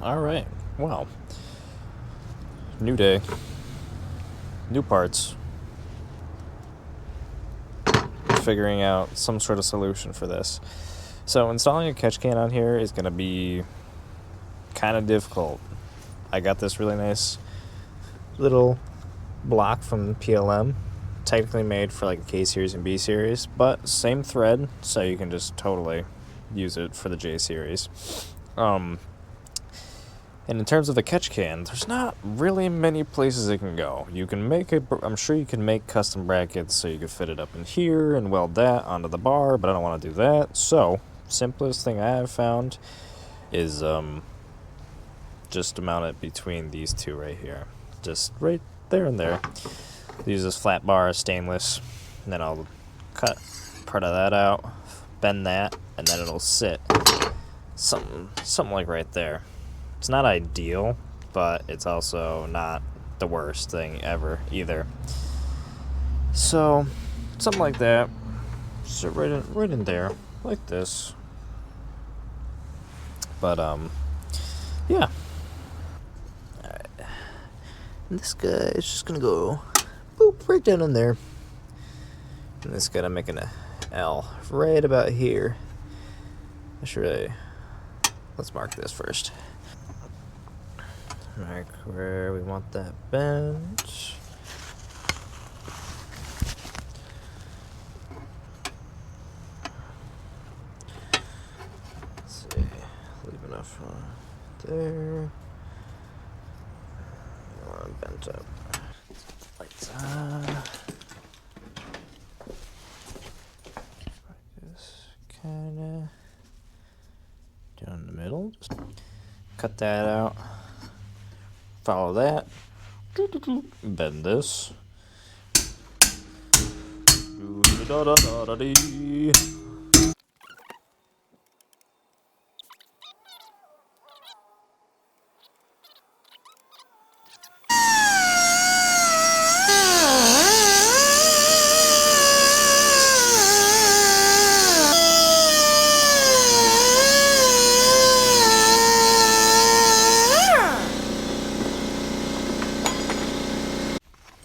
Alright, well, new day, new parts, figuring out some sort of solution for this. So installing a catch can on here is going to be kind of difficult. I got this really nice little block from PLM, technically made for like K series and B series, but same thread, so you can just totally use it for the J series. And in terms of the catch can, there's not really many places it can go. You can make it, I'm sure you can make custom brackets so you could fit it up in here and weld that onto the bar, but I don't want to do that. So, simplest thing I have found is just to mount it between these two right here. Just right there and there. Use this flat bar, stainless, and then I'll cut part of that out, bend that, and then it'll sit something like right there. It's not ideal, but it's also not the worst thing ever either. So, something like that. Sit right in there, like this. But yeah. Alright. This guy is just gonna go boop right down in there. And this guy I'm making a L right about here. Let's mark this first. Mark where we want that bend. Let's see, leave enough there. I want to bend up. Lights on. Like this, kinda down the middle. Just cut that out. Follow that. Bend this.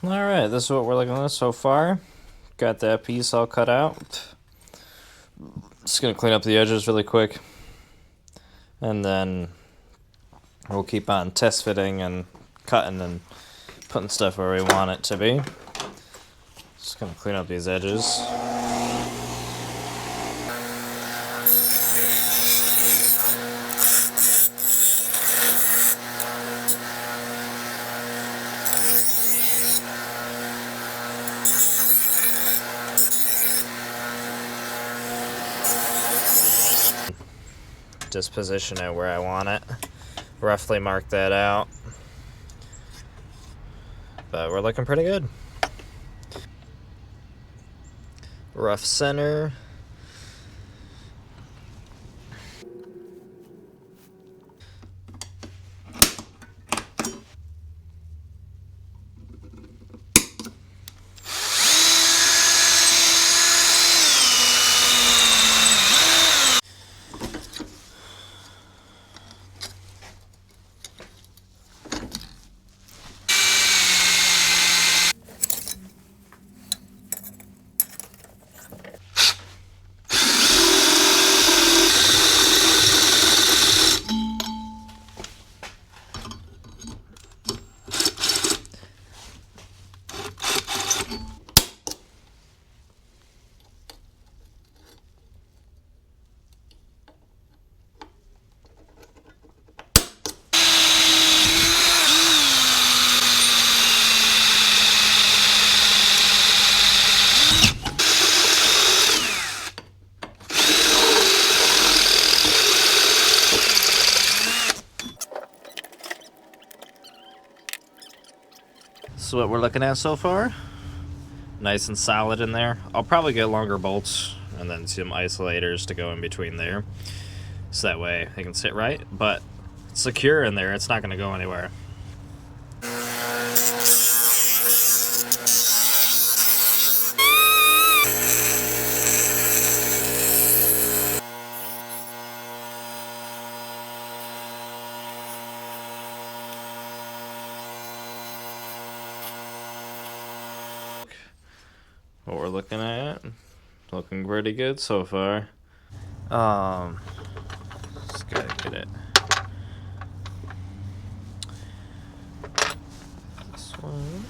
Alright, this is what we're looking at so far. Got that piece all cut out. Just gonna clean up the edges really quick. And then we'll keep on test fitting and cutting and putting stuff where we want it to be. Just gonna clean up these edges. Just position it where I want it. Roughly mark that out. But we're looking pretty good. Rough center. So what we're looking at so far, nice and solid in there. I'll probably get longer bolts and then some isolators to go in between there, so that way they can sit right, but it's secure in there, it's not going to go anywhere. what we're looking at. Looking pretty good so far. Just gotta get it. This one.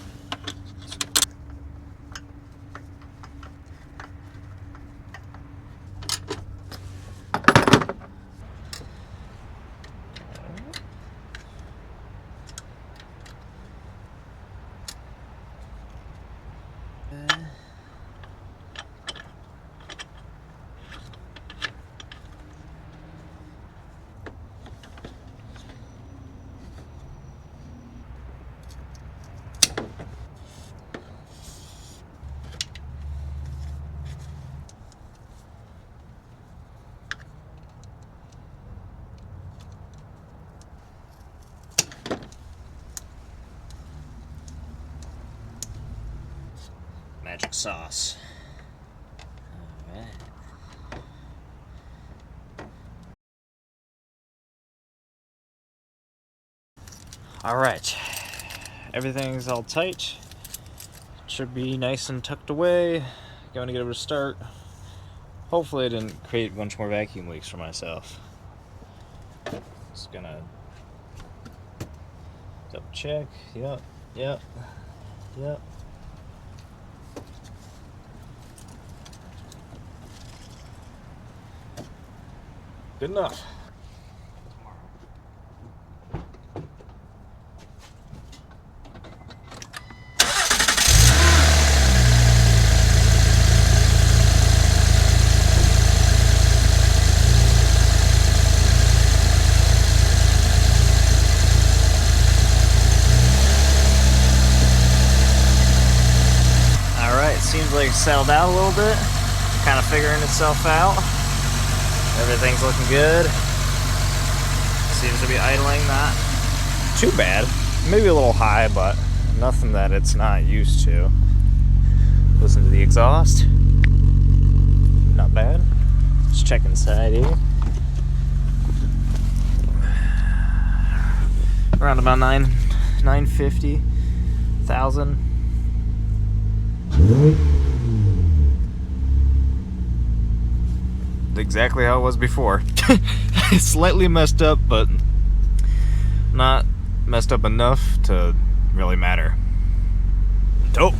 Magic sauce. All right, everything's all tight. Should be nice and tucked away. Going to give it a start. Hopefully I didn't create a bunch more vacuum leaks for myself. Just gonna double check. Yep. Good enough. Seems like it's settled out a little bit, kind of figuring itself out. Everything's looking good. Seems to be idling not too bad. Maybe a little high, but nothing that it's not used to. Listen to the exhaust. Not bad. Just check inside here. Around about 950,000. Exactly how it was before. Slightly messed up, but not messed up enough to really matter. Dope.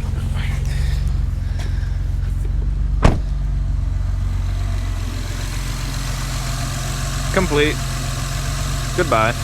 Complete. Goodbye.